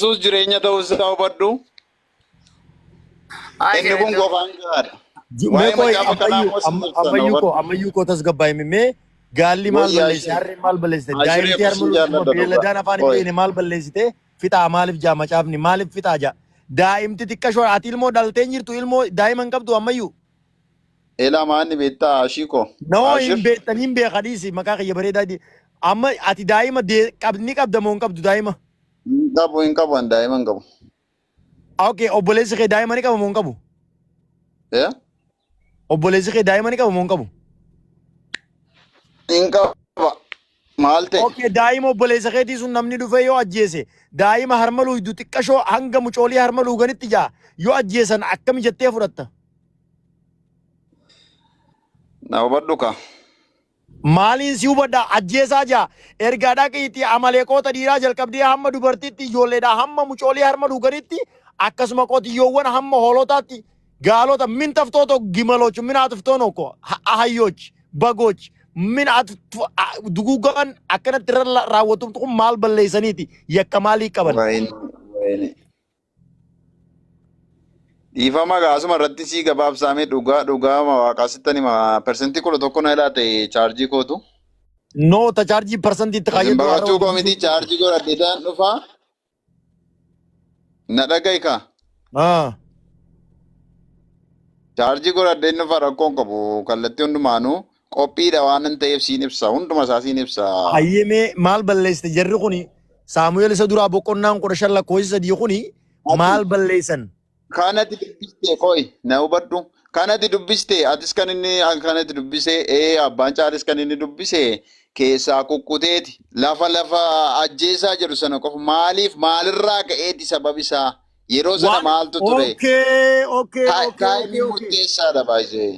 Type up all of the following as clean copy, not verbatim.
Yesus jireenya ta'uu isaa hubadhu. Inni kun qofaan gahaadha. Waa'ee macaafa kanaa ammayyuu koo tasgabbaa'e mimee gaalli maal balleessite harreen maal balleessite daa'imti harma beeladaan afaan hin beekne maal balleessite fixaa maaliif jaa macaafni maaliif fixaa jaa daa'imti xiqqashoo ati ilmoo dhaltee jirtu ilmoo daa'ima hin qabdu ammayyuu. Ela maanni beektaa ashiko. Noo hin beektan hin beekadhiisi maqaa kiyya bareedaa amma ati daa'ima ni qabda moo hin qabdu daa'ima? Hin qabu daa'ima hin qabu. Okay, obboleessi kee daa'ima ni qaba moo hin qabu? Obboleessi kee daa'ima ni qaba moo hin qabu? Hin qaba. Maal ta'e? Okay, daa'ima obboleessa keetii sun namni dhufee yoo ajjeese daa'ima harma luuydu xiqqashoo hanga mucoolii harma luuganitti jaa yoo ajjeesan akkami jettee fudhatta? Na hubadhu ka. Maaliin si hubadha ajjeesaa jaa ergaadhaa qiitii amaleeqoota dhiiraa jalqabdee hamma dubartiitti ijoolleedhaa hamma mucoolii harma luuganitti akkasuma qotiyyoowwan hamma hoolotaatti gaalota min taftoota gimalochi min atuftoon okko ahayyochi bagochi min duguuggan akkanatti irra raawwatumtu kun maal balleessaniiti yakka maalii qaban? Dhiifama gaasuma irratti sii gabaabsaamee dhugaa waaqaasittani persentii 11 na ilaate chaarjii kootu. No ta chaarjii persentii itti kaayyadu. Bakachuu koomitii chaarjii godhadheetaan dhufa. Na dhagahi ka. Chaarjii godhadheen dhufa rakkoon qabu kallattii hundumaanuu qophiidha waan hin ta'eef siin ibsa hunduma isaa siin ibsa. Hayyemee maal balleessite jarri kuni Saamu'eel isa duraa boqonnaan 15 lakkoofsa 3 kuni maal balleessan? Kanatti dubbiste koi na hubadhu kanatti dubbiste atis kan inni kanatti dubbise abbaan caalis kan inni dubbise keessaa kukkuteeti lafa ajjeesaa jedhu sana qofa maaliif maalirraa ka'eeti sababi isaa yeroo sana maaltu ture? Okay. Murteessaadha baay'ee.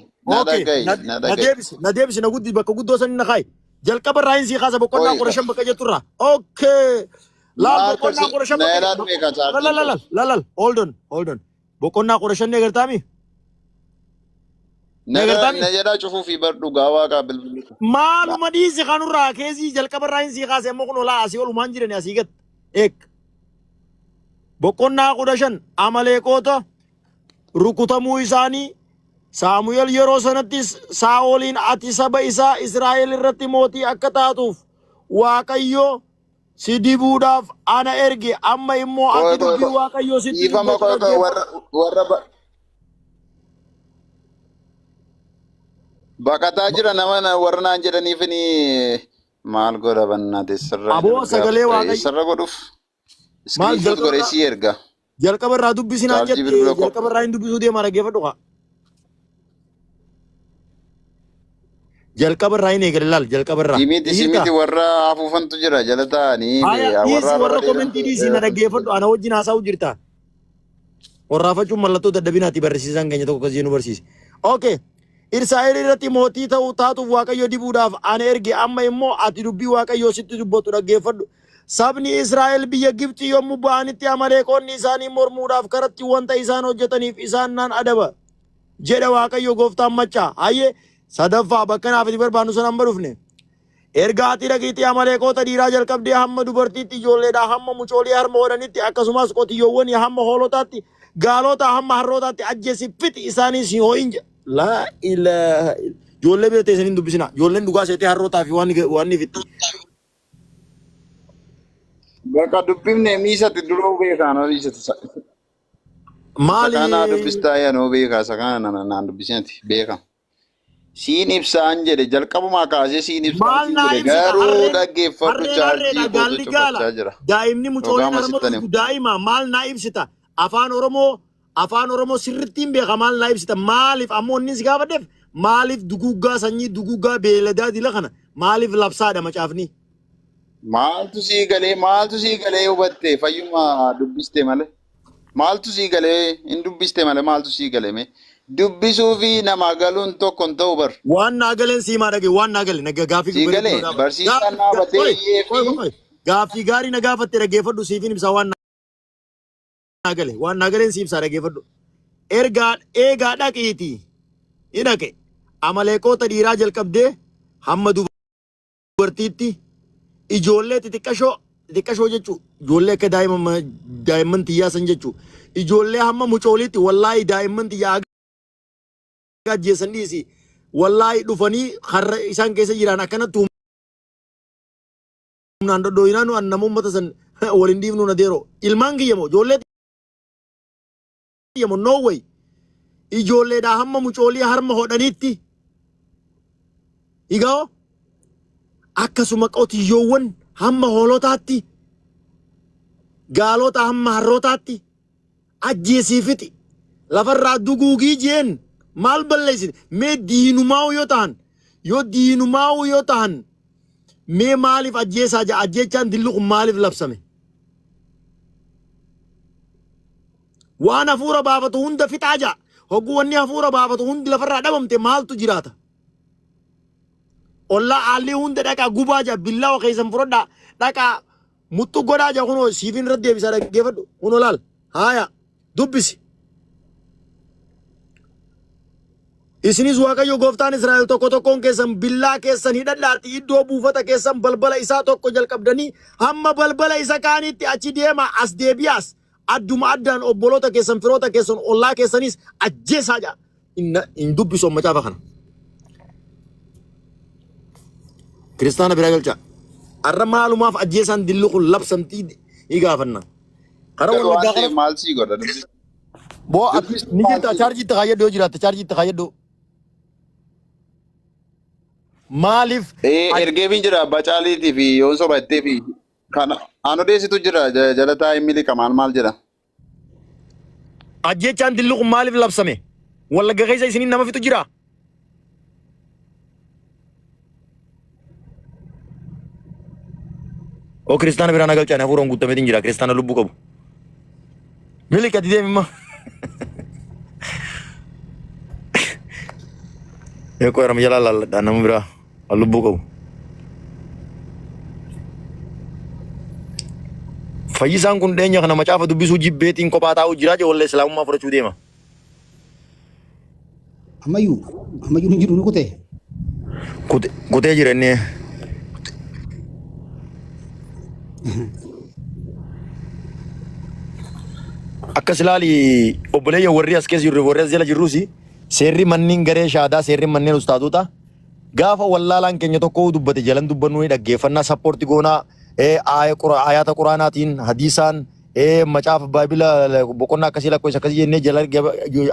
Na deebisi na guddi bakka guddoo sanii na kaayi jalqaba irraa hin sii kaasa boqonnaa 15 bakka jetturraa. Okay. Laal boqonnaa 15 lal hold on. Boqonnaa 15 agartaami? Najadaa cufuu fi bar dhugaa waaqaa bilbilu. Maaluma dhiisi kanurraa keessii jalqaba irraa hin sii kaase immoo kun olaa asii olumaan jirani asii gad. Boqonnaa 15 amaleeqoota rukutamuu isaanii Saamu'eel yeroo sanatti Saa'oliin ati saba isaa Israa'el irratti mootii akka taatuuf Waaqayyo si dibuudhaaf ana erge amma immoo ati dubbii Waaqayyo sitti warra baqataa jira nama warra naan jedhaniif ni maal godha bannaate sirra aboo sagalee Waaqayyo sirra godhuuf iskiriipshot godhee si erga jalqaba irraa dubbisinaan jette jalqaba irraa hin dubbisuu deemaa dhaggeeffadhu kaa jalqaba irraa hin eegale laal jalqaba irraa simiti warra afuufantu jira jala ta'anii warra komentii dhiisii na dhaggeeffadhu ana wajjin haasa'u jirta warraafachuun mallattoo dadhabinaati barsiisaan keenya tokko akkasii nu barsiise. Okay. Israa'el irratti mootii ta'uu taatuuf Waaqayyo dibuudhaaf ana erge amma immoo ati dubbii Waaqayyoo sitti dubbatu dhaggeeffadhu. Sabni Israa'el biyya Gibxi yommuu ba'anitti amaleeqonni isaanii mormuudhaaf karatti wanta isaan hojjetaniif isaan naan adaba jedha Waaqayyo gooftaan machaa. Hayyee sadaffaa bakka naaf itti barbaannu sana hamba dhufne. Erga ati dhaqiitii amaleeqoota dhiiraa jalqabdee hamma dubartiitti ijoolleedhaa hamma mucoolii harma hodhanitti akkasumas qotiyyoowwanii hamma hoolotaatti gaalota hamma harrootaatti ajjeesi fixi isaanii si hoo'in laa ilaaha ijoollee bira teessanii hin dubbisina ijoolleen dhugaa seetee harrootaa fi waan ni fixi. Bakka dubbifne miisatti duruu beekaan horiisatti maali? Sakanaa dubbistaa yaanoo beekaa sakana naan dubbisinati beekaa. Siin ibsaan jedhe jalqabumaa kaasee siin ibsaan jedhe garuu dhaggeeffadhu chaarjii kootu cufachaa jira. Daa'imni mucooliin harma daa'ima maal naa ibsita afaan oromoo sirrittiin beeka maal naa ibsita maaliif ammoo inni si gaafadheef maaliif duguuggaa sanyii duguuggaa beeladaa dila kana maaliif labsaadha macaafni? Maaltu sii galee hubatte fayyuma dubbiste malee maaltu sii galee hin dubbiste malee maaltu sii galee mee? Dubbisuu fi nama galuun tokko hin ta'u bar. Waan naa galeen siimaa dhage waan naa gale naga gaafii sii galee barsiisaan dhaabatee gaafii gaarii na gaafatte dhaggeeffadhu siifin ibsaa waan naa gale waan naa galeen siibsaa dhaggeeffadhu. Eegaa dhaqiitii hin dhaqe amaleeqoota dhiiraa jalqabdee hamma dubartiitti ijoollee xixiqqashoo xixiqqashoo jechuu ijoollee akka daa'imman tiyyaa san jechuu ijoollee hamma mucooliitti wallaahi daa'imman tiyyaa ajjeessan dhiisi wallaahi dhufanii har'a isaan keessa jiran akkanatti humnaan dhodhooyinaanu annama uummata san waliin dhiifnu na deero ilmaan kiyyamoo ijoollee kiyyamoo no way ijoolleedhaa hamma mucoolii harma hodhaniitti igao akkasuma qotiyyoowwan hamma hoolotaatti gaalota hamma harrootaatti ajjeesiifiti lafarraa duguugii jeen maal balleessine mee diinumaa'u yoo ta'an mee maaliif ajjeesaa jaa ajjeechaan dillu kun maaliif labsame waan hafuura baafatu hunda fixaa jaa hogguu wanni hafuura baafatu hundi lafarraa dhabamte maaltu jiraata ollaa aalli hunda dhaqaa gubaa jaa billaa keessan fudhadhaa dhaqaa muttu godhaa jaa kunoo siifin irra deebisaa dhaggeeffadhu kunoo laal haaya dubbisi isinis waaqayyo gooftaan Israa'el tokkoon keessan billaa keessan hidhadhaatti iddoo buufata keessan balbala isaa tokko jalqabdanii hamma balbala isa kaanitti achi deema as deebi'aas adduma addaan obboloota keessan firoota keessan ollaa keessanis ajjeesaa jaa hin dubbisu macaafa kana kiristaana biraa galcha arra maalumaaf ajjeesaan dillu kun labsamtii igaafanna kara wallaggaa kana maal sii godha boo ni jirta chaarjii itti kaayyadoo jiraatte chaarjii itti kaayyadoo maaliif ergeefiin jira abbaa caaliitii fi yoon sobattee fi kana anodeessitu jira jalataa himili qamaan maal jedha ajjeechaan dillu kun maaliif labsame wallagga keessa isiniin nama fitu jira o kiristaana biraan agalchaan hafuuraan guutameetiin jira kiristaana lubbuu qabu milik ati deemimma eekoo yaram jalaa laalladhaa nama biraa lubbuu qabu fayyisaan kun dheenya kana macaafa dubbisuu jibbeetiin kophaa taa'uu jiraa jee wallee islaamummaa fudhachuu deema ammayyuu ni jiru ni kutee jira inni akkas ilaali obboleeyya warri as keessa jirru warri as jala jirruusi seerri manneen garee shaadaa seerri manneen ustaatota gaafa wallaalaan keenya tokko dubbate jalan dubbannu dhaggeeffannaa sappoortii goonaa ayata quraanaatiin hadiisaan macaafa baabila boqonnaa akkasii lakkoofsa akkasii jennee jala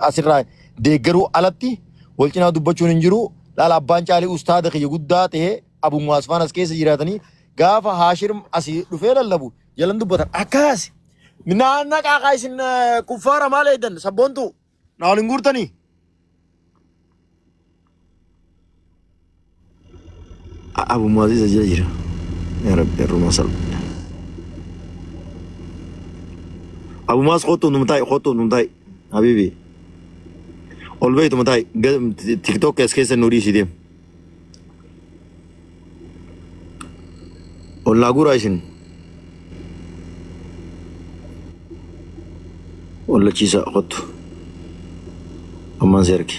asirraa deeggaruu alatti wal cinaa dubbachuun hin jiru laala abbaan caalii ustaada kiyya guddaa ta'e abu muwaasfaan as keessa jiraatanii gaafa haashir asii dhufee lallabu jalan dubbatan akkas minaan naqaaqa isin kuffaara maal eedan sabboontu na waliin guurtanii abu muwaasiisa jira jira yaa rabbi arruma sal abu muwaas khottu numtai habibi ol beeytu matai tiktok es keessa nuudii si deem ol laaguraa isin ol lachiisa khottu ammaan si arge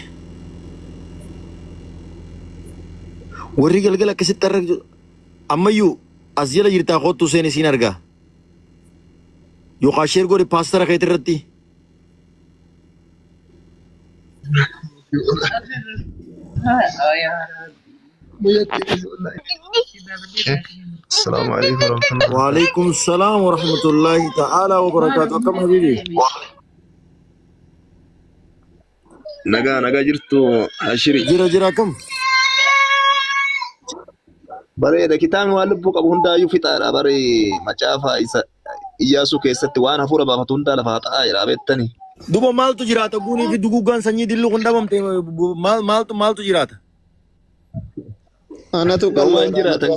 warri galgala akkasitti arra ammayyuu as jala jirtaa khottu seen isiin argaa yookaan sheer godhe paastara keetii irratti السلام عليكم ورحمة الله. وعليكم السلام ورحمة الله تعالى وبركاته كم حبيبي نجا جرتو عشري جرا كم بري كتاب والبو قبون دا يفتار بري مچافا إياسو كيست وانا فورا بافتون دا لفاتا يرابتني دوبا مالتو جراتا بوني في دوغان سني دلو كندا بمتي مالتو جراتا أنا تو كمان جراتا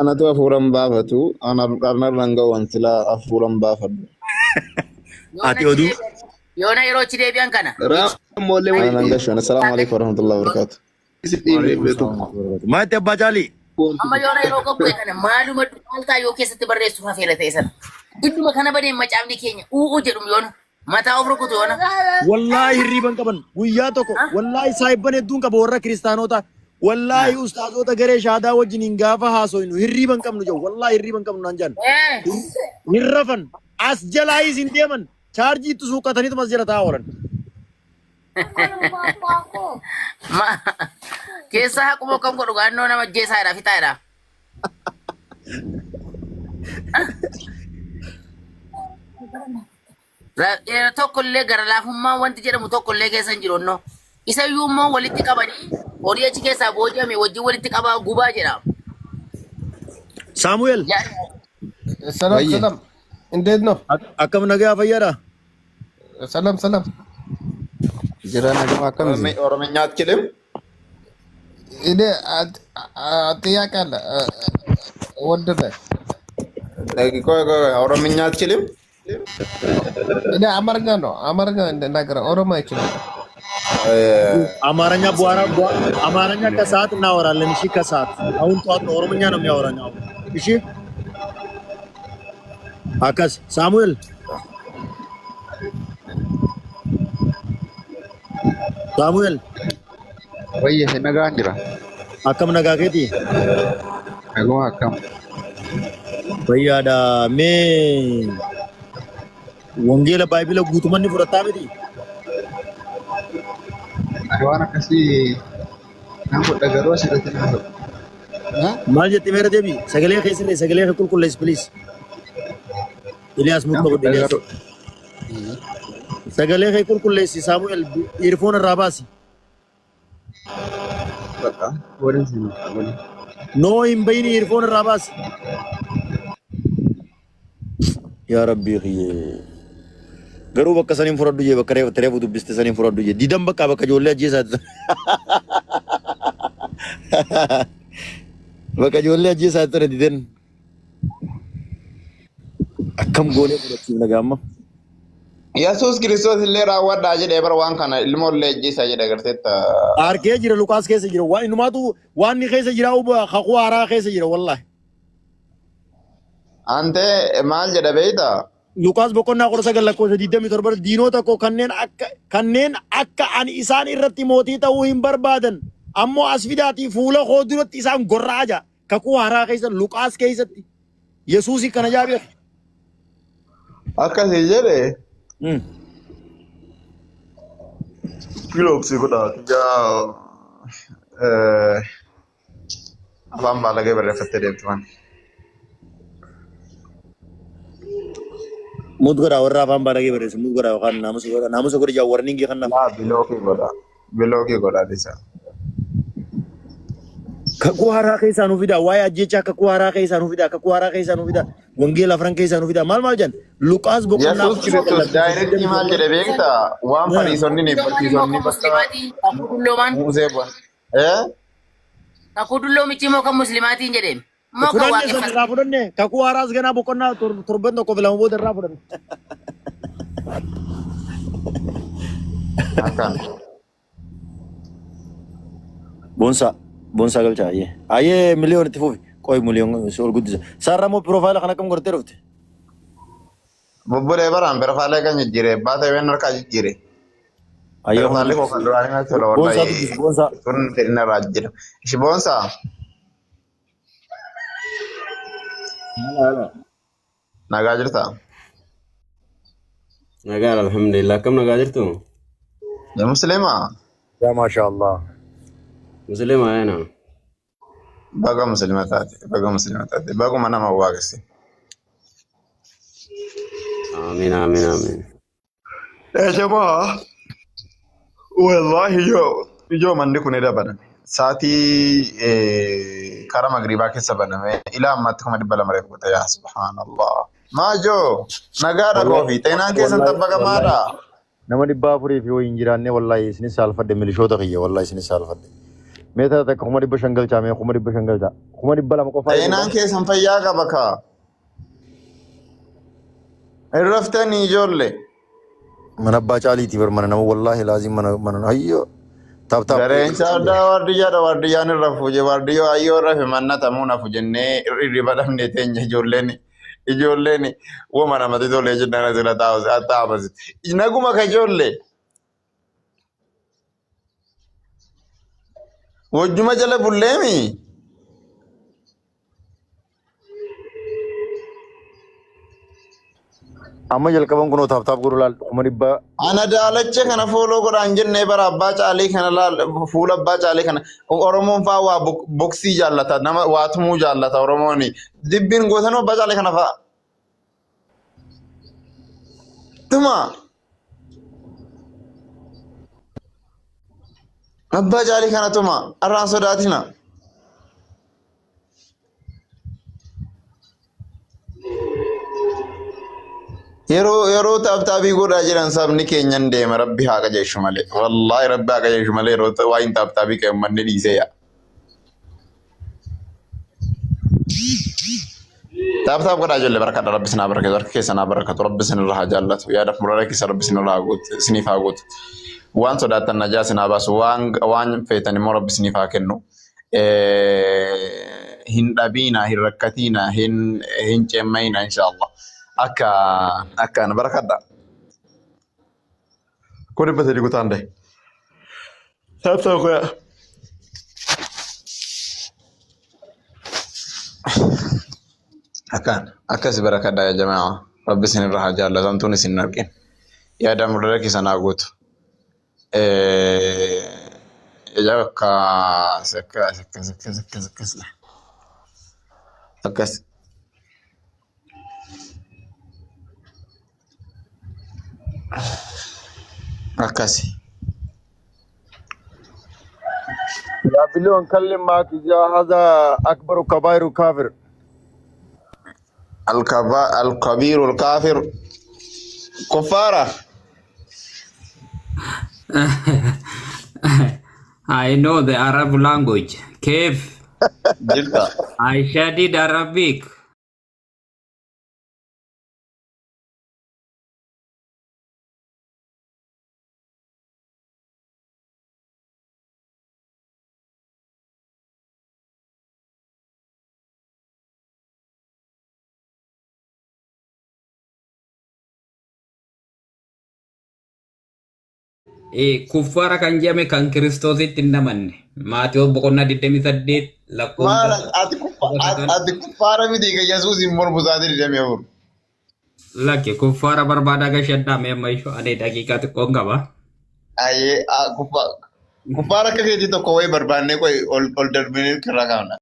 أنا تو فورم بافتو أنا رنگا وانسلا فورم بافتو ati oduu yoona yeroo itti deebi'an kana أنا رنگا شو السلام عليكم ورحمة الله وبركاته maatti abbaa caalii amma yoona yeroo qabu kana maaluma maaltaa yoo keessatti barreessuuf hafeera ta'e sana idduma kana badeen macaafni keenya u'uu jedhum yoona mataa of rukutu yoona wallaahi hirriiban qaban guyyaa tokko wallaahi saayibban hedduun qaba warra kiristaanota wallahi ustaazota garee shaadaa wajjiniin gaafa haasoynu hirriiban qabnu jiru wallahi hirriiban qabnu naan jaan hirrafan as jalaa isin deeman chaarjii itti suuqataniitu mas jala taa'aa oolan. Keessa haquma kam godhu gaannoo nama jeesaadha fixaadha. Tokkollee gara laafummaan wanti jedhamu tokkollee keessa hin jiru onnoo. Isa iyyuu immoo walitti qabanii horii achi keessaa booji'ame wajjin walitti qabaa gubaa jedhama. Saamu'eel. ሰላም ሰላም፣ እንዴት ነው? akkam nagaa fayyaadha? ሰላም ሰላም። Jira nagama akkam isin? ኦሮምኛ አትችልም? እኔ ጥያቄ አለ ወንድሜ። ኦሮምኛ አትችልም? እኔ አማርኛ እንደናገረ ኦሮሞ አይችልም። አማርኛ በኋላ አማርኛ ከሰዓት እናወራለን። እሺ ከሰዓት አሁን ጠዋት ነው ኦሮምኛ ነው የሚያወራኝ አሁን። እሺ አካስ ሳሙኤል ሳሙኤል Wayye nagaa jira. akkam nagaa keeti? Naguma akkam. Fayyaadha mee wangeela baay'ila guutumanni fudhataa miti? Waan akkasii nama godha garuu asirratti na ta'u. maal jettee meera deebi sagalee keessillee sagalee kee qulqulleessi please. Eliyaas mukma godhe Eliyaas. Sagalee kee qulqulleessi Saamu'eel earphone irraa baasi. Bakka waliin siin waliin. Noo hin bayini earphone irraa baasi. Yaa Rabbii xiyyee. Garuu bakka saniin furadhu jee bakka reefu dubbiste saniin furadhu jee didan bakka ijoollee ajjeesaati. Bakka ijoollee ajjeesaati ture didan. Akkam goonee fudhachuuf nagaa amma. Yesuus Kiristoos illee raawwadhaa jedhee bara waan kana ilmoollee ajjeesaa jedhe agarteetta. Arkee jira Luqaas keessa jira waan innumaatu waan inni keessa jira kakuu haaraa keessa jira wallahi. Ante maal jedha beeytaa? Luqaas boqonnaa 9:27 diinota koo kanneen akka ani isaan irratti mootii ta'uu hin barbaadan ammoo as fidaatii fuula koo duratti isaan gorraaja kakuu haaraa keessa Luqaas keessatti Yesuusi kana jaabeef. Akkasii jedhe. Kilooksii godhaa jaa afaan baalagee barreeffattee deemtu waan. Mudgora warra afaan baalagee barreessu mudgora yookaan naamusa godha jaa warningi kan nama. Bilookii godhaa dhiisa. Kakuu haaraa keessaa nu fida waa'ee ajjechaa kakuu haaraa keessaa nu fida kakuu haaraa keessaa nu fida wangeela afran keessaa nu fida maal jan Luqaas boqonnaa Yesuus Kiristoos daayireektii maal jedhe beektaa waan fariisonni ni barsiisonni Musee bu'an. Kakuu dulloo miti moo kan muslimaatiin jedheen. Moo kan waaqeffatu. irraa fudhanne kakuu haaraas ganaa boqonnaa torban tokko filama booda irraa fudhanne. Akkaan. Bonsa galcha aye miliyoon itti fufi qoy miliyoon ol guddisa sarra moo profaayila kana kam godhattee dhufte Bubbulee baraan berfaalee kan jijjiire baatee ween harkaa jijjiire. Berfaalee koo kan duraanii natti tola wallahi sun fedhina irraa jijjiira. Ishi boonsaa. Nagaa jirtaa? Nagaa alhamdulillah kam nagaa jirtu? Ya muslimaa? ya mashallah Muslima ayana. Baga muslima taate baguma nama waaqesse. Amin amin amin. Jamaa wallahi yoo manni kun dabalan saatii kara magribaa keessa baname ilaa ammatti kuma 200 mareef gote yaa subhanallah. Maajoo nagaa dhagoo fi xeenaan keessan tabbaqamaadha. nama 400 fi ho'iin jiraanne wallahi isinis saalfadde milishoota kiyya wallahi isinis saalfadde. Meeta takka 500 galchaa mee 500 galchaa 200 qofa. Xeenaan keessan fayyaa qaba kaa. Irraftanii ijoollee. Mana abbaa caaliitii bar mana nama wallahi laazim mana hayyo. Taap. Gareensa addaa waardiyyaan irra fuuje waardiyyoo hayyoo irra fi manna tamuu nafu jennee irriba dhabnee teenya ijoolleen wama namatti tolee jennaan asirra taa'amasi. Naguma ka ijoollee. Wajjuma jala bulleemi. Amma jalqaban kunoo taaptaap godhu laal kuma dhibbaa Ana daalacha kana fooloo godhaan jennee bara abbaa caalii kana laal fuula abbaa caalii kana Oromoon fa'aa waa boksii jaallata nama waa tumuu jaallata Oromooni. Dibbiin gootanuu abbaa caalii kana fa'aa. Tuma abbaa caalii kana tuma arraan sodaatina. Yeroo taaptaabii godhaa jiran sabni keenyan deema rabbi haa qajeeshu malee. Wallaahi rabbi haa qajeeshu malee yeroo waa hin taaptaabii ka'e uummanni dhiisee yaa. Taaptaap godhaa ijoollee barakadha rabbi sinaa barakatu harka keessa naa barakatu rabbi sinirraa haa jaallatu yaada fuuldura keessa rabbi sinirraa haa guutu siniif haa guutu. Waan sodaattan najaa sinaa baasu waan feetan immoo rabbi siniif haa kennu. Hin dhabiina hin rakkatiina hin ceemmayina inshaallah. Akkaan barakadha. Kun dhibba sadii kutaan dee. Taaptaap godhaa. Akkas barakadha yaa jamaa rabbi sinirraa haa jaallatu hamtuun isin hin argin. Yaada fuuldura keessa naa guutu. Akkas. Akkasi. يا بليون كلم معك يا هذا أكبر كبائر كافر. الكبير الكافر كفارة. I know the Arab language. كيف؟ جلتا. I studied Arabic. Kuffara kan jedhame kan kiristoositti hin namanne. Maatiyoo boqonnaa 28 Maala lakkoofsa. ati kuffaara miti ka Yesuus hin mormu isaati didamee jiru. Lakke kuffara barbaadaa gashadhaa mee amma ishoo ani daqiiqaa xiqqoon qaba. Ayyee kuffaara akka keetii tokko wayii barbaannee qoy ol darbinee irraa kaa'na.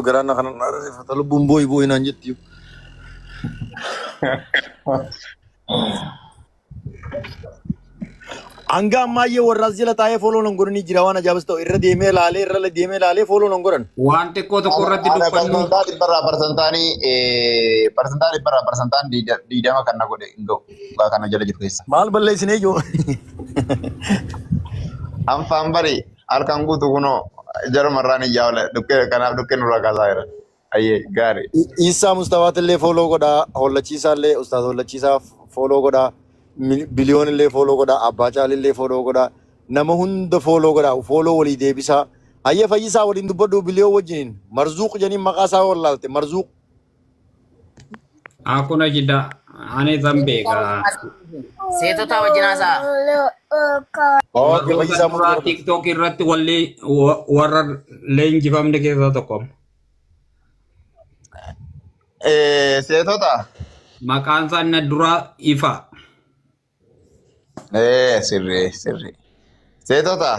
Garaana kana narreeffata lubbuun boo'ii naan jetti. Hanga ammayyee warraas jala taa'ee foloo nan godhanii jira waan ajaa'ibas ta'u irra deemee laalee foloo nan godhan. Waan xiqqoo tokko irratti dubbannu. Parsantaa dhibbarraa parsantaan 20 kan na godhe hin ga'u. Kana jala jiru keessa. Maal balleessinee jiru? Anfaan bari halkan guutu kunoo jarumarraan iyyaa oole kanaaf dhukkee nurraa kaasaa jira. Ayyee gaarii. Isaa Mustafaatillee foloo godhaa, Hollachiisaallee Ustaaz Hollachiisaa foloo godhaa, Biliyoonillee foloo godhaa, Abbaa Caalillee foloo godhaa, nama hunda foloo godhaa, foloo walii deebisaa. Hayyee Fayyisaa waliin dubbadhu Biliyoon wajjiniin. Marzuuq jedhanii maqaa isaa wallaalte Marzuuq. Akkuna jidda ani zambeeka. Seetota wajjin haasa'a. Fayyisaa Suuraa TikTok irratti warra leenjifamne keessaa tokko. Seetota. Maqaan isaa inni duraa ifa. Sirrii. Seetota.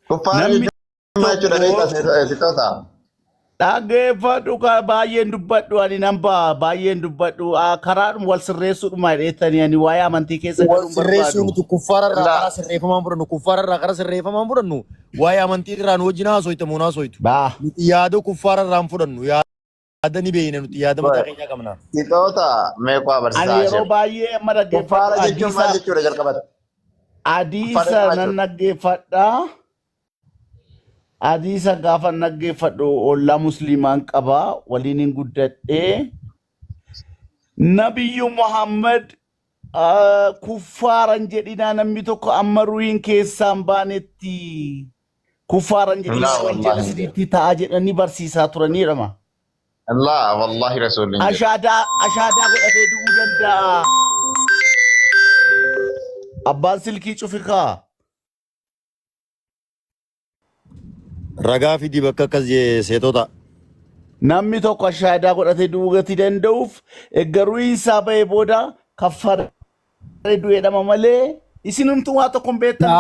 Kuffaara Namni jechuun maal jechuudha beektaa sitoota? dhaggeeffadhu ka baay'een dubbadhu ani nan ba'a baay'een dubbadhu karaadhuma wal sirreessuudhuma jedheettanii ani waa'ee amantii keessa wal galuun sirreessuu barbaadu. nuti kuffaara irraa karaa sirreeffamaan fudhannu kuffaara irraa karaa sirreeffamaan fudhannu waa'ee amantii irraa nu wajjin haasoyta moo haasoytu Baa. nuti yaada kuffaara irraa hin fudhannu yaada ni beeyna nuti yaada mataa keenyaa qabna. Sitoota meeqaa Ani barsiisaa yeroo jiru? baay'ee amma Kuffaara dhaggeeffadhu jechuun maal jechuudha jalqabatti? adiisa nan dhaggeeffadha. Adiisa gaafa dhaggeeffadhu ollaa musliimaan qabaa waliin hin guddadhee. Nabiyyu Muhammad kuffaaran jedhinaa namni tokko amma ruhiin keessaan baanetti kuffaaran jedhinaa wanjala sidiitti ta'a jedhanii barsiisaa turaniidhama. Allah wallahi rasuulli. Ashaadaa godhatee du'uu danda'a. Abbaan silkii cufikaa. Ragaa fidii bakka akkas seetota. Namni tokko ashaadaa godhatee du'uu gatii danda'uuf eegga ruhiin isaa ba'ee booda kaffaree du'eedhama malee isinumtuu waa tokko hin beektan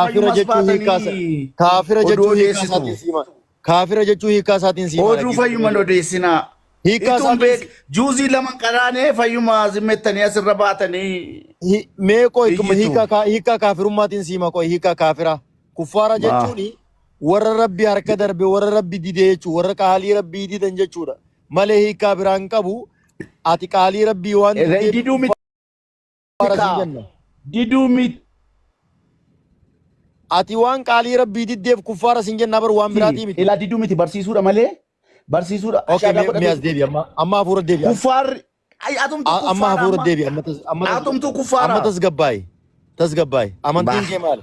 Kaafira jechuun hiikaa isaatiin siima. Oduu fayyuman odeessinaa. Hiikaa Ituun isaatiin juuzii lama qaraanee fayyuma zimmettanii asirra baatanii. mee qoy Iyyitu. hiikaa kaafirummaatiin siima qoy hiikaa kaafira. Kuffaara jechuun warra rabbi harka darbe warra rabbi didee jechuudha warra qaalii rabbii didan jechuudha malee hiikaa biraan qabu ati qaalii rabbii waan Diduu miti. Diduu miti. ati waan qaalii rabbii diddeef kuffaara sin jenna bar waan biraatii miti. Ilaa diduu miti barsiisuudha malee. Barsiisuudha. Okay, me as deebi amma hafuura deebi. Kuffaarri. Atumtu kuffaara. Amma hafuura deebi Atumtu kuffaara. amma tasgabbaay amantiin kee maali?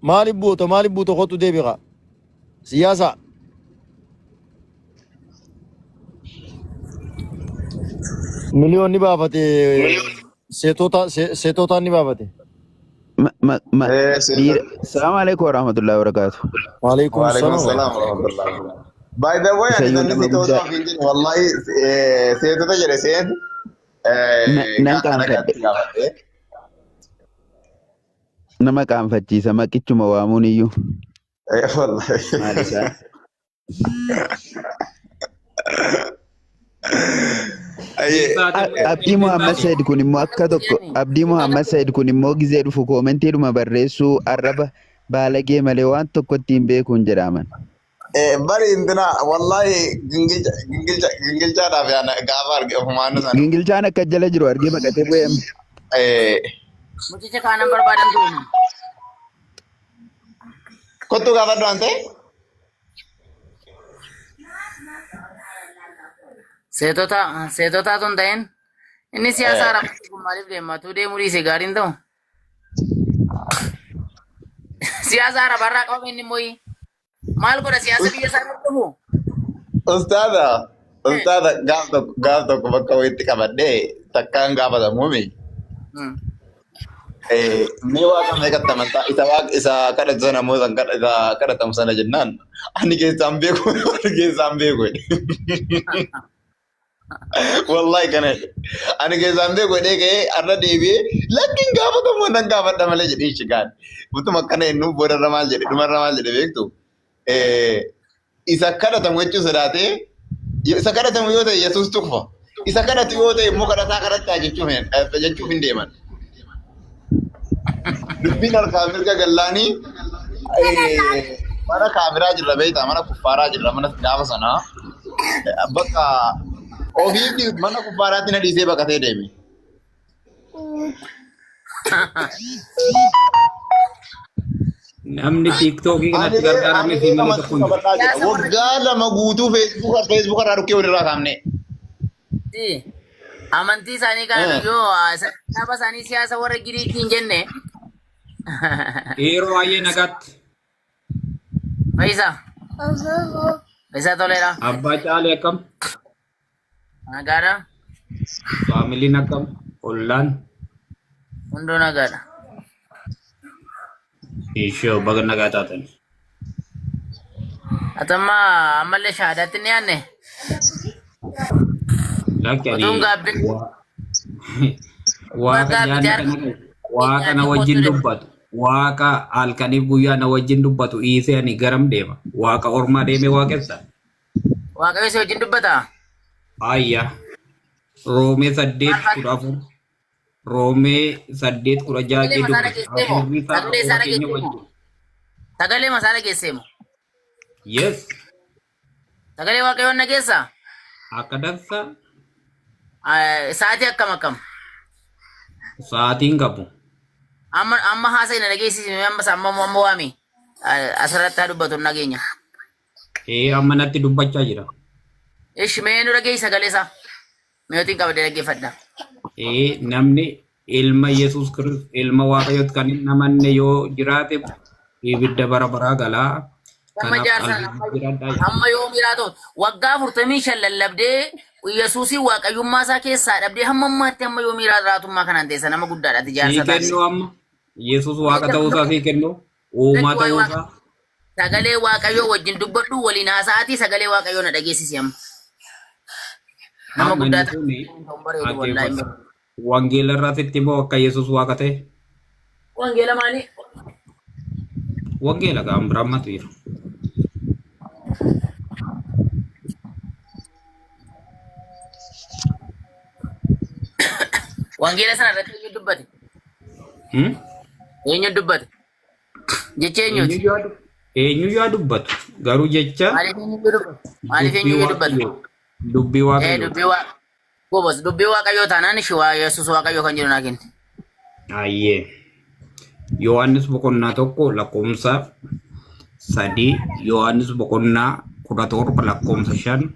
Maaliif buuta kootu deebi qa siyaasa. Miliyoonni baafate seetotaan ni baafate. Assalamu alaikum warahmatullahi wabarakatuh. Waalaikum Waalaikum salaam. salaam warahmatullah. By the way, ani Sayyid sanni nama sitoota guddaa. ofiin jedhu wallahi seetota jedhe seen. Nan qaanfadhe. Nama qaanfachiisa maqichuma waamuun iyyuu. Wallahi. Maal isaa? Abdii Muhammad Said kun immoo akka tokko Abdii Muhammad Said kun immoo gizee dhufu koomentiidhuma barreessuu arraba baalagee malee waan tokko ittiin beekuun jedhaman. Bari intina wallahi gingilchaadhaaf yaana gaafa arge ofumaannu sana. Gingilchaan akka jala jiru argee maqatee bu'eem. Mucicha kaanan barbaadan tuuni. Kottu gaafadhu waan ta'e? Seetotaa tun ta'in inni siyaasa arabaatti kun maaliif deema? Tuu deemuu dhiise gaariin ta'u. Siyaasa arabarraa qabame inni immoo maal godha siyaasa biyya isaa irratti dhufu? Ustaada gaaf tokko bakka wayitti qabadhee takkaan gaafatamuumi. Mee waaqa meeqatti amantaa isa kadhatu sana moo isa kadhatamu sana jennaan ani keessaan beeku wallahi kana ani keessaan beeku ka'ee arra deebi'ee lakkiin gaafatamu nan gaafadha malee jedhee shigaan butuma akkana ennuu boodarra maal jedhe dhumarra maal jedhe beektu isa kadhatamu jechuu sodaatee isa kadhatamu yoo ta'e Yesuus tuqfa isa kadhatu yoo ta'e immoo kadhataa kadhachaa jechuuf hin deeman. Dubbiin harkaa mirga gallaanii mana kaafiraa jirra beektaa mana kuffaaraa jirra mana gaafa sanaa bakka ofiitti mana kuffaaraatti na dhiisee baqatee deeme. Namni tiiktookii kanatti gargaaramne fi malee tokko hin jiru. Waggaa lama guutuu feesbuuka irraa dhukkee walirraa kaafne. Amantii isaanii kana yoo saba isaanii siyaasa warra Giriikii hin jenne. Yeroo baay'ee nagaatti. Isa toleera. Abbaa caalee akkam? Nagaadha. Faamiliin akkam? Ollaan? Hunduu nagaadha. Ishee baga nagaa taatan. Atamma ammallee shahaadaatti ni yaanne. Lakki ani Utuun gaabbin. waa kana wajjin dubbatu. waaqa halkaniif guyyaa na wajjin dubbatu dhiisee ani garam deema. Waaqa ormaa deemee waaqessa. Waaqayyo si wajjin dubbata. Ayya. Roomee 8:14. Roomee 8:16 dubbata. Sagalee masaala geesseemu. Yes. Sagalee waaqayyoon na geessa. Akka dansa. Sa'aatii akkam. Sa'aatiin qabu. Amma haasa'e na dhageessisi amma waami. Asirratti haa dubbatu nageenya. Amma natti dubbachaa jira. Ishi mee nu dhageessi sagalee isaa. Meeyotiin qabdee dhaggeeffadha. Namni ilma Yesuus Kiristoos ilma Waaqayyooti kan hin amanne yoo jiraate ibidda bara baraa galaa. Amma yoo miraatu waggaa 45 lallabdee Yesuusin waaqayyummaa isaa keessaa dhabdee hamma ammaatti amma yoo miraatummaa kanaan teessa nama guddaadhaati jaarsa taasisa. Kennu amma Yesuus waaqa ta'uusaa fi kennu uumaa ta'uusaa. Sagalee waaqayyoo wajjin dubbadhu waliin haasa'aatii sagalee waaqayyoo na dhageessisi amma. Nama guddaa ta'e. Wangeela irraatti immoo akka Yesuus waaqa ta'e. Wangeela maali? Wangeela kan biraamatu jiru. Wangeela sana irratti eenyu dubbate? Eenyu dubbate? Jecha eenyuti? Eenyu yaa dubbatu garuu jecha maaliif eenyu dubbate? Dubbii waaqayyoo. Dubbii waaqayyoo taanaan ishee waa Yesuus waaqayyoo kan jedhu naa kenne. Ayyee. Yohaannis boqonnaa 1 lakkoofsa 3 Yohaannis boqonnaa 17 lakkoofsa 5.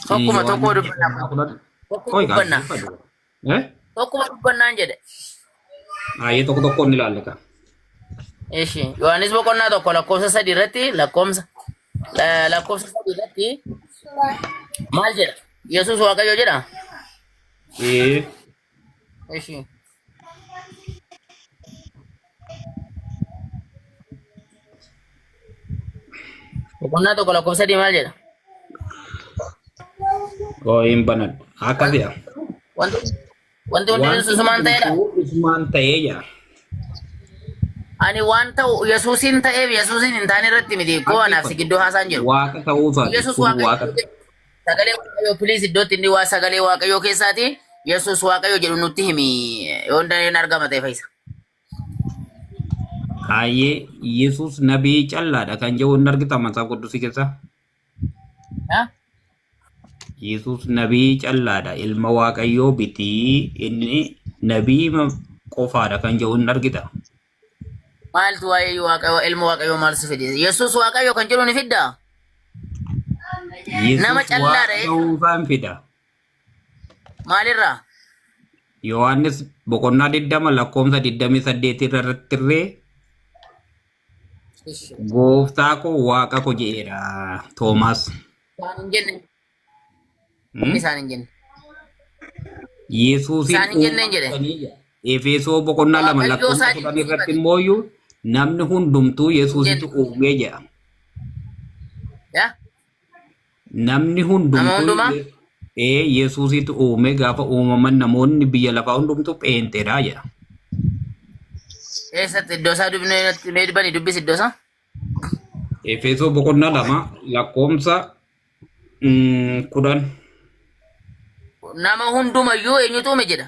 Tokkuma tokko dubbannaa. Tokkuma dubbannaan jedhe. Ayyee tokko ni ilaalla ka. Eeshi Yohaannis boqonnaa 1 lakkoofsa 3 irratti lakkoofsa 3 irratti maal jedha? Yesuus waaqayyo jedha? Eeshi. Boqonnaa 1 lakkoofsa 3 maal jedha? Hin banan. Akkasiya. Wanti Yesuusumaan ta'edha. Yesuusumaan ta'ee jira. Ani waan ta'u Yesuusin ta'eef Yesuusin hin taane irratti miti koo anaaf si gidduu haasaan jiru. Waaqa ta'uusaa. Yesuus waaqayyo sagalee waaqayyoo please iddootti inni waa sagalee waaqayyoo keessaati Yesuus waaqayyo jedhu nutti himi yoo danda'een argama ta'e fayyisa. Ayyee Yesuus nabii callaadha kan jedhu hin argita Matsaaf Qudusii keessa. Yesuus nabii callaadha ilma waaqayyoo bitii inni nabii qofaadha kan jedhu hin argita. Maaltu waa'ee waaqayyoo ilma waaqayyoo maal si fide? Yesuus waaqayyoo kan jedhu ni fidda? Nama callaadha. Yesuus fida. Maalirraa? Yohaannis boqonnaa 20 lakkoofsa 28 irratti irree gooftaa koo waaqa koo jedheera Toomaas. Isaan hin jenne. Isaan hin jenne. Yesuusin Isaan hin jenne jedhe. Efesoo boqonnaa 2 lakkoofsa 10 irratti immoo namni hundumtuu Yesuusitti uumee jedha. Namni hundumtuu Yesuusitti uume gaafa uumaman namoonni biyya lafaa hundumtuu pheenteedha jedha. Eessatti iddoo isaa dubbanii dubbisi iddoo isaa? Efesoo boqonnaa 2 lakkoofsa 10. Nama hundumayyuu eenyutu uume jedha?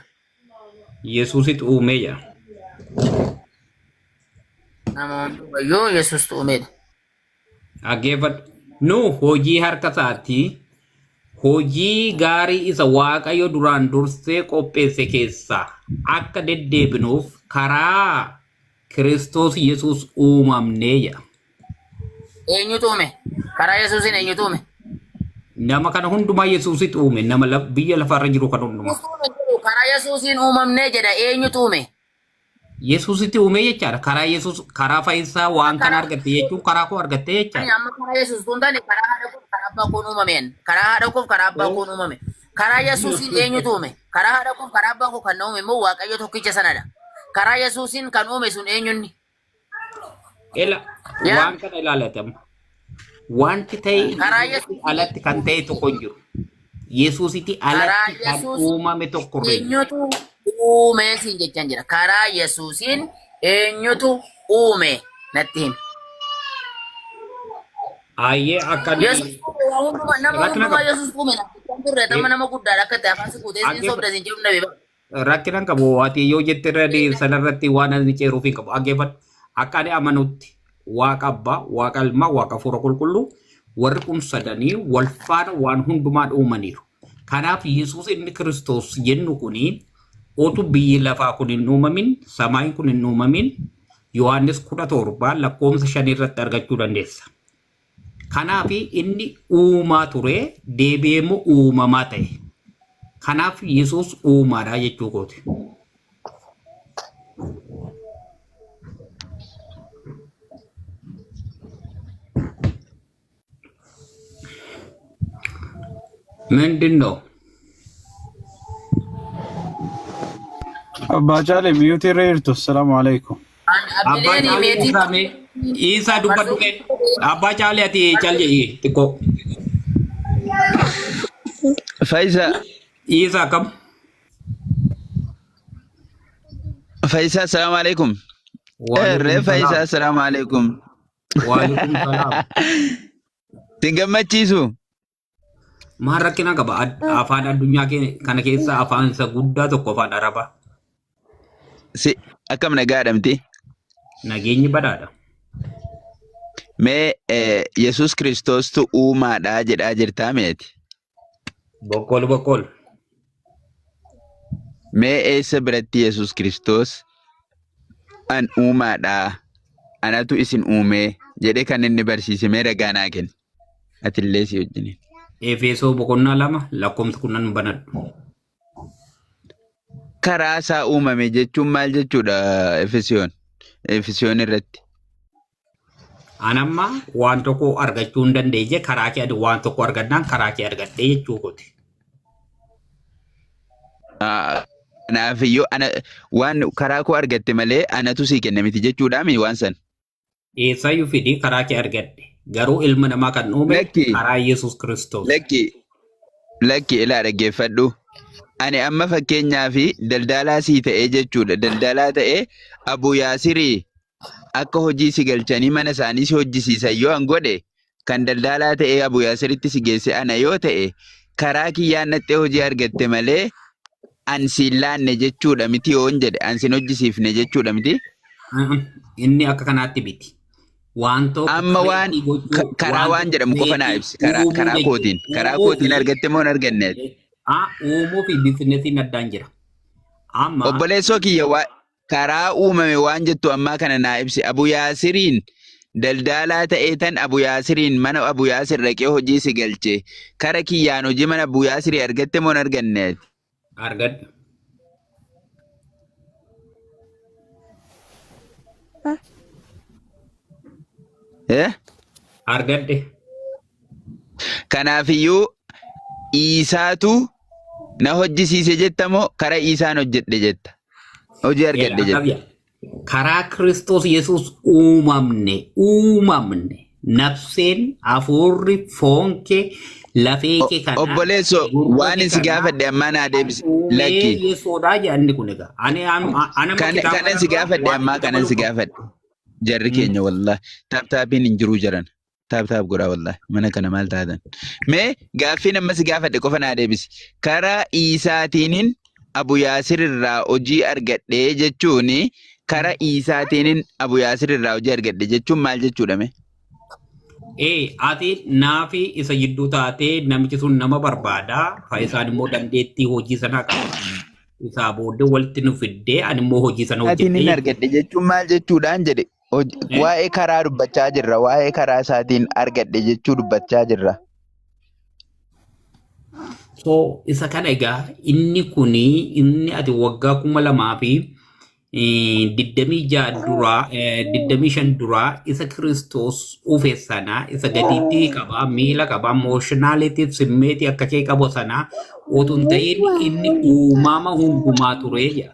Yesuusitti uumee jedha. Nama hundumayyuu Yesuusitti uumedha. Dhaggeeffadhu. Nu hojii harka isaatii hojii gaarii isa Waaqayyo duraan dursee qopheesse keessaa akka deddeebinuuf karaa Kiristoos Yesuus uumamnee jedha. Eenyutu uume? Karaa Yesuusin eenyutu uume? Nama kana hundumaa Yesuusitti uume. Nama biyya lafarra jiru kan hundumaa. Karaa Yesuusin uumamnee jedha eenyutu uume? Yesuusitti uume jechaadha. Karaa Yesuus karaa fayyisaa waan kana argatte jechuun karaa koo argatte jechaadha. Amma karaa Yesuus tun taane karaa haadha koof karaa abbaa koon uumameen. Karaa haadha koof karaa abbaa koon uumame. Karaa Yesuusin eenyutu uume? Karaa haadha koof karaa abbaa koo kan na uume immoo Waaqayyo tokkicha sanadha. Karaa Yesuusin kan uume sun eenyunni? Waan kana ilaalatam. Wanti ta'e alatti kan ta'e tokko hin jiru. Yesuusitti alatti kan uumame tokko hin jiru. Eenyutu uume siin jechaan jira. Karaa Yesuusin eenyutu uume natti himi. Ayyee akkani Yesus waa hundumaa nama rakkina hundumaa qabu. Yesus uume kan turre tamma nama guddaadha akka ta'e afaan si guutee siin sobda siin jedhu nabe. Rakkinan qabu ati yoo jette irra sanarratti waan ani ceeruuf hin qabu. Dhaggeeffadhu. Akka ani amanutti waaqa abbaa, waaqa ilmaa, waaqa hafuura qulqulluu warri kun sadanii wal faana waan hundumaa uumaniiru. Kanaaf Yesuus inni Kiristoos jennu kuni otu biyyi lafaa kun hin uumamin, samaayin kun hin uumamin, Yohaannis 17 lakkoofsa 5 irratti argachuu dandeessa. Kanaaf inni uumaa ture deebi'ee immoo uumamaa ta'e. Kanaaf Yesuus uumaadha jechuu kooti. ምንድን ነው Baacaalee biyyoota irra jirtu. Assalaamu alaikum. abbaa caalee isaa dubbadhu kee abbaa caalee ati calje xiqqoo Faisa, isaa kam Faisa, assalamu alaikum. Re Faisa, assalamu alaikum. waalaikum salaam Tingammachiisu. maal rakkina qaba afaan addunyaa kana keessa afaan isa guddaa tokko afaan arabaa Si akkam nagaadhamti. nageenyi badhaadha. Mee Yesus Kiristoostu uumaadha jedhaa jirtaa meeti. Boqqol boqqol. Mee eessa biratti Yesus Kiristoos an uumaadha anatu isin uumee jedhee kan inni barsiise mee ragaa naa kenni. Atillee si wajjiniin. Efesoo boqonnaa 2 lakkoofsa 10 banadhu. Karaa isaa uumame jechuun maal jechuudha Efesiyoon irratti? Anamma waan tokko argachuu hin dandeenye karaa kee waan tokko argannaan karaa kee argadhee jechuu kooti. Kanaafiyyuu waan karaa koo argatte malee anatu sii kenne miti jechuudhaami waan san. Eessayyuu fidii karaa kee argadhe. Garuu ilma namaa kan uume karaa Yesuus Kiristoos. Lakki ilaa dhaggeeffadhu. Ani amma fakkeenyaa fi daldalaa sii ta'ee jechuudha. Daldalaa ta'ee Abu Yaasirii akka hojii si galchanii mana isaanii si hojjisiisan yoo an godhe kan daldalaa ta'ee Abu Yaasiritti si geesse ana yoo ta'e karaa kiyyaan naxxee hojii argatte malee an siin laanne jechuudha miti yoo hin jedhe an sin hojjisiifne jechuudha miti. Inni akka kanaatti biti. Amma waan karaa waan jedhamu qofa naa ibsi. Karaa kootiin argatte moo hin arganneet? Uumuu fi biizinesiin addaan jira. Obboleessoo kiyya karaa uumame waan jettu ammaa kana naa ibsi. Abu Yaasiriin daldalaa ta'ee tan Abu Yaasiriin mana Abu Yaasir dhaqee hojii si galche. Kara kiyyaan hojii mana Abu Yaasirii argatte moo hin arganneet? Argadhe. Argadhe. Kanaafiyyuu Isaatu na hojjisiise jetta moo karaa Isaan hojjedhe jetta? Hojii argadhe jetta. Karaa Kiristoos Yesuus uumamne nafseen hafuurri foon kee lafee kee kana. Obboleessoo waan si gaafadhe ammaa naa deebisi. Lakki. Yesuudhaa jedhanni kun egaa. Kanan si gaafadhe ammaa kanan si gaafadhe. Jarri keenya wallahi taaptaapiin hin jiru jiran. Taaptaap godhaa wallahi mana kana maal taatan. Mee gaaffii amma si gaafadhe qofa naa deebisi. Karaa Isaatiinin Abu Yaasir irraa hojii argadhee jechuun karaa Isaatiinin Abu Yaasir irraa hojii argadhe jechuun maal jechuudha mee? Ati naafi isa jidduu taatee namichi sun nama barbaada. Faayisaan immoo dandeettii hojii sanaa qaba. Isaa booddee walitti nu fiddee ani immoo hojii sana hojjedhee. Isaatiin argadhe jechuun maal jechuudhaan jedhe? Waa'ee karaa dubbachaa jirra. Waa'ee karaa isaatiin argadhe jechuu dubbachaa jirra. So isa kana egaa inni ati waggaa 2026 duraa isa Kiristoos uume sana isa gadiitti qaba miila qaba emotionality simmeetii akka kee qabu sana otoo hin ta'in inni uumama hundumaa ture jedha.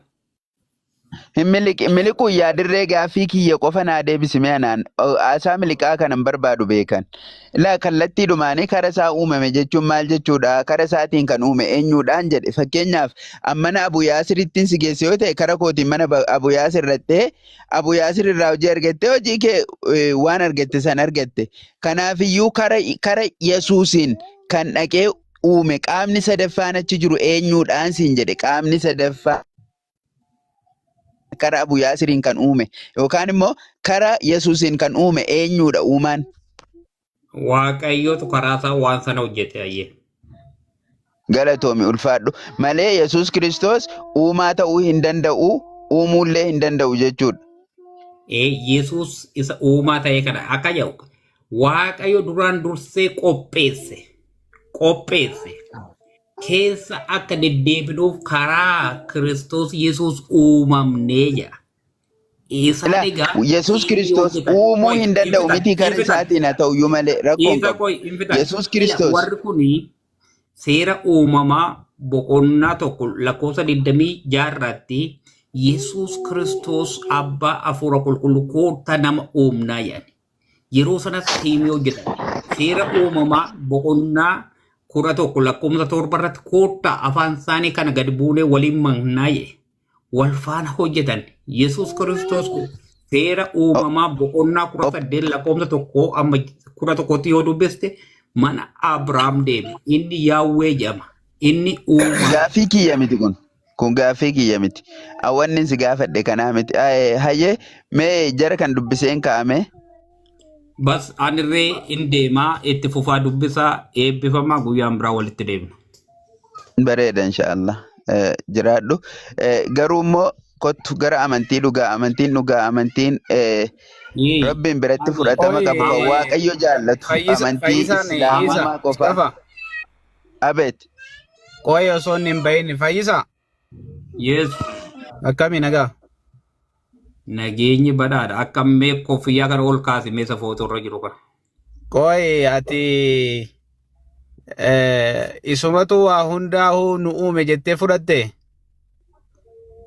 Miliquu yaadirree gaaffii kiyya qofa naa deebisime anaan haasaa miliqaa kanan barbaadu beekan. Ilaa kallattii dhumaanii kara isaa uumame jechuun maal jechuudha? Kara isaatiin kan uume eenyuudhaan jedhe. Fakkeenyaaf mana Abu Yaasirittiin si geesse yoo ta'e kara kootiin mana Abu Yaasir irrattee Abu Yaasir irraa hojii argattee hojii kee waan argatte san argatte. Kanaafiyyuu kara Yesuusiin kan dhaqee uume qaamni sadaffaan achi jiru eenyuudhaan siin jedhe qaamni sadaffaa. Kara Abu Yaasiriin kan uume yookaan immoo kara Yesuusiin kan uume eenyudha uumaan? Waaqayyootu karaa isaa waan sana hojjete ayyee. Galatoomi ulfaadhu malee Yesuus Kiristoos uumaa ta'uu hin danda'u uumuullee hin danda'u jechuudha. Yesuus isa uumaa ta'e kana akka jedhu Waaqayyo duraan dursee qopheesse keessa akka deddeebinuuf karaa Kiristoos Yesuus uumamnee jira. Yesuus Kiristoos uumuu hin danda'u miti kara isaatiin haa ta'uyyuu malee rakkoon qabu. Yesuus Kiristoos. Warri kuni seera uumamaa boqonnaa tokko lakkoofsa 26 irratti Yesuus Kiristoos abbaa hafuura qulqulluu koota nama uumnaa jedhani. Yeroo sanatti tiimii hojjetan seera uumamaa boqonnaa 11 lakkoofsa 7 irratti koota afaan isaanii kana gadi buunee waliin mahnaa jedhe. Wal faana hojjetan Yesuus Kiristoos seera uumamaa boqonnaa 18 lakkoofsa 1 amma 11tti yoo dubbiste mana Abrahaam deeme inni Yaawwee jedhama inni uumaa. Gaaffii kiyya miti kun gaaffii kiyya miti. Awwanni si gaafadhe kanaa miti. Hayyee mee jara kan dubbiseen kaa'ame. Bas anirree in deemaa itti fufaa dubbisaa eebbifamaa guyyaan biraa walitti deemna. Bareeda inshaallah. Jiraadhu garuu immoo kottu gara amantii dhugaa amantiin rabbiin biratti fudhatama qabu kan waaqayyo jaallatu amantii islaamaa qofa. Abeet. Qo'ee osoo hin bahin Fayyisaa. Yes. Akkami nagaa? Nageenyi badhaadha akka mee koffiyyaa kana ol kaasi mee safoota irra jiru kana. Qo'ee ati isumatu waa hundaa'uu nu uume jettee fudhatte?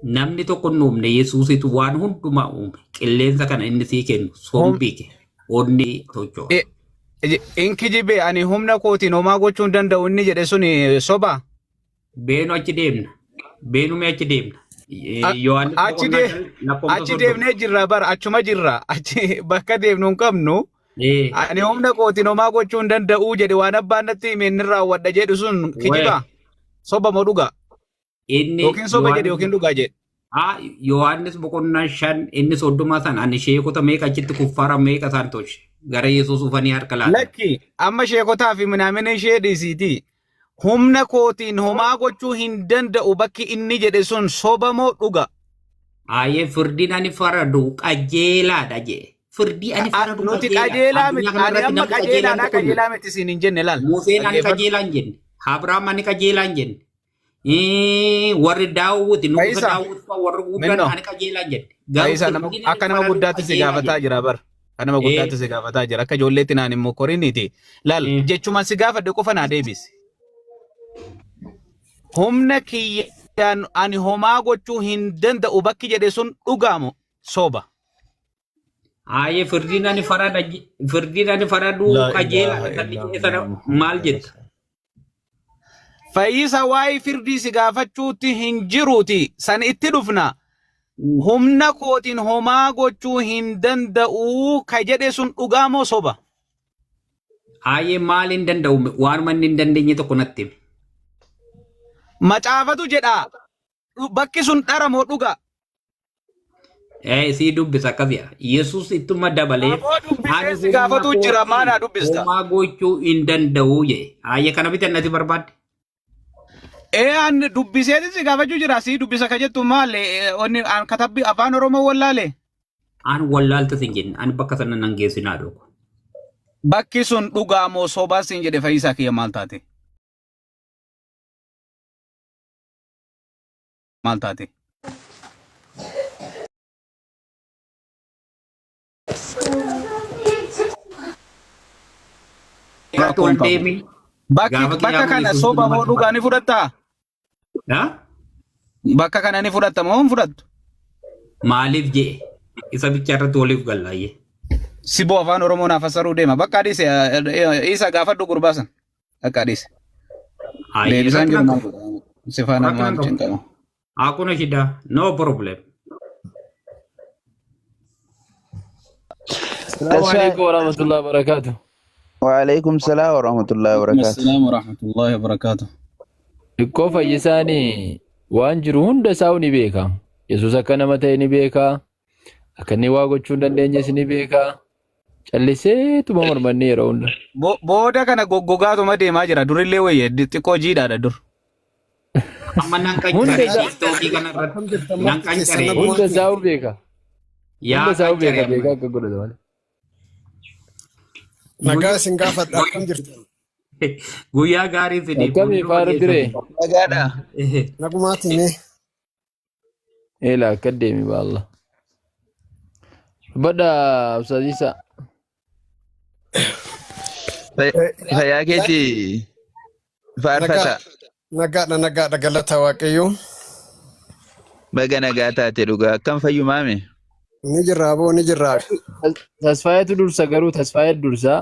Namni tokko nu uumne Yesuusitu waan hundumaa uume qilleensa kana inni sii kennu sombiike onni tochoo. Inki jibe ani humna kootiin homaa gochuu hin danda'u inni jedhe suni soba? Beenu achi deemna. Beenume achi deemna. Achi deemnee jirra bara achuma jirra achi bakka deemnu hin qabnu. Ani humna kootiin homaa gochuu hin danda'u jedhe waan abbaan natti hime inni raawwadha jedhu sun kijiba soba moo dhuga? Yookiin soba jedhe yookiin dhugaa jedhe. Yohaannis boqonnaa 5 inni 30 san ani sheekota meeqa achitti kuffaara meeqa isaan tolche gara Yesuus ufanii harka laata. Lakki amma sheekotaa fi minaamina ishee dhiisiiti. Humna kootiin homaa gochuu hin danda'u bakki inni jedhe sun soba moo dhuga? Aayee firdiin ani faradu qajeelaadha jedhe. Firdii ani faradu nuti qajeelaa miti ani amma qajeelaa miti siin hin jenne laal. Museen ani qajeelaa hin jenne. Abrahaam ani qajeelaa hin jenne. Warri Daawud nuufa Daawud warri guddaan ani qajeelaa hin jenne. Akka nama guddaatti si gaafataa jira bar. Akka nama guddaatti si gaafataa jira. Akka ijoolleetti naan immoo koriniiti. Laal jechumaan si gaafadhe qofa naa deebisi. Humna kiyyaan ani homaa gochuu hin danda'u bakki jedhe sun dhugaamu soba. Aayee firdiin ani faradu qajeelaa maal jetta? Fayyisa waa'ee firdii si gaafachuutti hin jiruuti san itti dhufna. Humna kootiin homaa gochuu hin danda'u ka jedhe sun dhugaamoo soba? Aayee maal hin danda'u waan manni hin dandeenye tokko natti hime. Macaafatu jedha bakki sun dhara moo dhuga? Si dubbisa akkasiya. Yesuus ittuma dabalee. Si gaafatu jira maanaa dubbista? Homaa gochuu hin danda'u jedhe. Aayee kana bitannati barbaadde? An dubbiseeti si gaafachuu jira si dubbisa ka jettu maal onni an katabbi afaan Oromoo wallaale? An wallaalta sin jenne an bakka sana nan geessinaa dhugu. Bakki sun dhugaa moo sobaa sin jedhe Fayyisaa kiyya maal taate? Maal taate? Bakka kana soba moo dhugaa ni fudhattaa? Bakka kana ni fudhatta moo hin fudhattu? Maaliif jee isa bicharratti waliif gallaayyee. Siboo afaan Oromoo naaf fassaruu deema. Bakka dhiise isa gaafadhu gurbaasan. Bakka dhiise. Deebisaan jiru maal godha? Si faana maal cinqama? Hakuna shida, no problem. السلام عليكم ورحمة الله وبركاته. وعليكم السلام ورحمة الله وبركاته. السلام ورحمة الله وبركاته. Ikkoo fayyisaanii waan jiru hunda isaa ni beeka. Yesuus akka nama ta'e ni beeka. Akka inni waa gochuu hin dandeenyes ni beeka. Calliseetuma mormanni yeroo hunda. Booda kana goggogaatuma deemaa jira. Durillee wayye xiqqoo jiidhaadha dur. Amma nan qancaree tiiktookii kanarratti nan qancaree. Hunda isaa beeka. Hunda isaa beeka beeka akka godhatu malee. Nagaa isin gaafadha akkam jirtu? Guyyaa gaarii fidee. Akkamii faara diree? Nagaadha. Nagumaatiin Eela akka deemi baalla. Badda Ustaaziisa. Fayyaa keetii faarfata. nagaadha galata waaqayyoo. Baga nagaa taate dhugaa akkam fayyumaame? Ni jirraa boo ni jirraa. Tasfaayetu dursa garuu tasfaayee dursaa.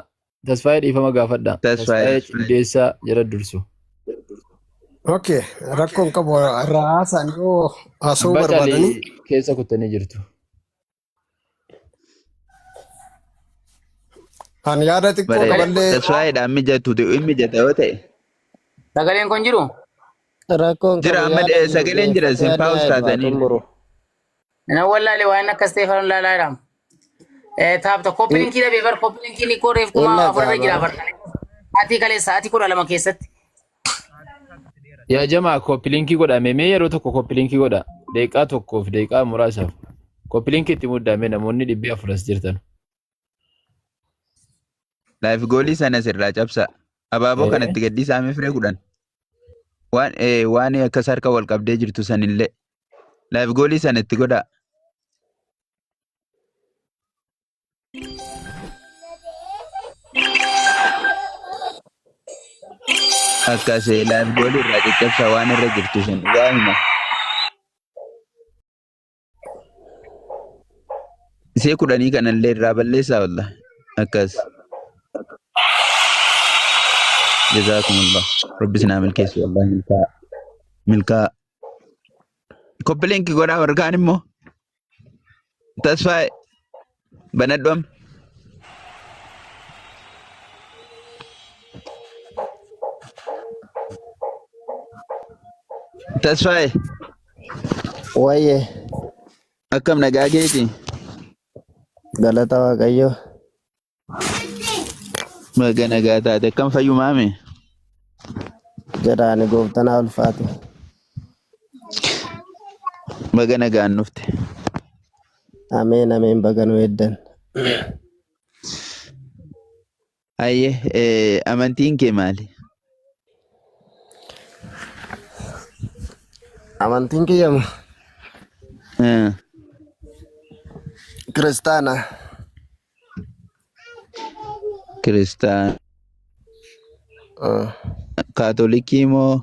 Tasfaayee dhiifama gaafadha. Tasfaayee cundeessaa jala dursu. Okay, rakkoon qabu irraa haasaan yoo haasa'uu barbaadanii. Keessa kuttanii jirtu. Ani yaada xiqqoo qaballee. Tasfaayeedhaan mijatu mijata yoo ta'e. Sagaleen kun jiru? Rakkoon Jira amma sagaleen jira sin paus taatanii. Na wallahi waan akka Stefan Lalaadhaam. Taapta koppilinkii dhabee bar koppilinkii ni koreef kuma afurra jira bar. Sa'aatii kalee sa'aatii 12 keessatti. Yaa jamaa koppilinkii godhame mee yeroo tokko koppilinkii godha. Deeqaa tokkoof deeqaa muraasaaf. Koppilinkii itti muddame namoonni 400 jirtan. Laayif goolii sana sirraa cabsa. Abaaboo kanatti gaddiisaa mee firee kudhan. Waan akkas harka wal qabdee jirtu sanillee. Laayif goolii sana itti godhaa. Akkasii laayif goolii irraa caccabsa waan irra jirtu sun dhugaa hima. Isee kudhanii kanallee irraa balleessaa walla akkas. جزاكم الله ربي سنا ملكيس والله ملكا كوبلينكي غورا ورغان مو تصفى بندوم تصفى Waye, أكم نجاجيتي galata waaqayyo. Magana gata de kam fayu mame Jedhaani gooftanaa ulfaatu. magana gaannufte Ameen ameen baga nu eeddan. ayye amantiin kee maali? Amantiin kiyyamu kiristaana. Kristaan kaatolikii moo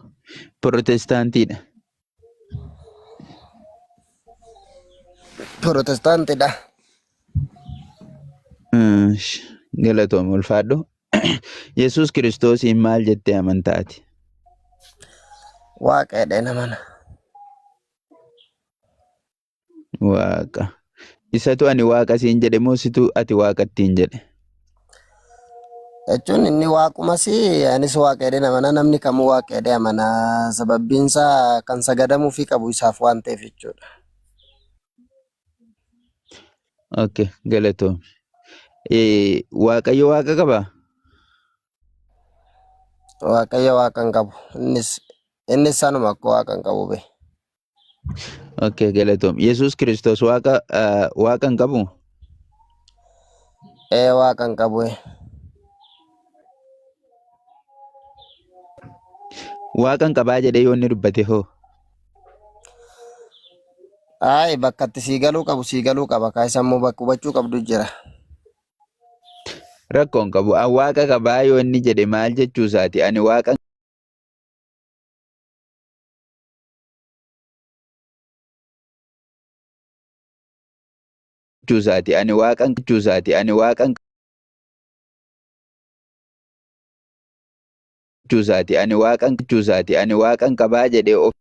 protestaantiidha? Protestaantidha. Galatoom ulfaadhu. Yesuus Kiristoosiin maal jettee amantaati? Waaqadha namana. Waaqa. Isatu ani waaqa siin jedhe moo situ ati waaqattiin jedhe? Jechuun inni waaqumas anis waaqadha namana namni kamuu waaqadha amana sababbiinsaa kan sagadamuu fi qabu isaaf waan ta'eef jechuudha. Okay, galatoom. Waaqayyo waaqa qabaa? Waaqayyo waaqa hin qabu. Innis sanuma akka waaqa hin qabu be. Okay, galatoom. Yesuus Kiristoos waaqa hin qabu? Waaqa hin qabu. Waaqa hin qabaa jedhee yoo inni dubbate hoo? Bakka itti sii galuu qaba. Kaayisa immoo bakka hubachuu qabdu jira. Rakkoon qabu. Waaqa qabaa yoo inni jedhe maal jechuusaati? Ani waaqa juusaati ani waaqan juusaati ani waaqan juusaati ani waaqan juusaati ani waaqan qabaa jedhee of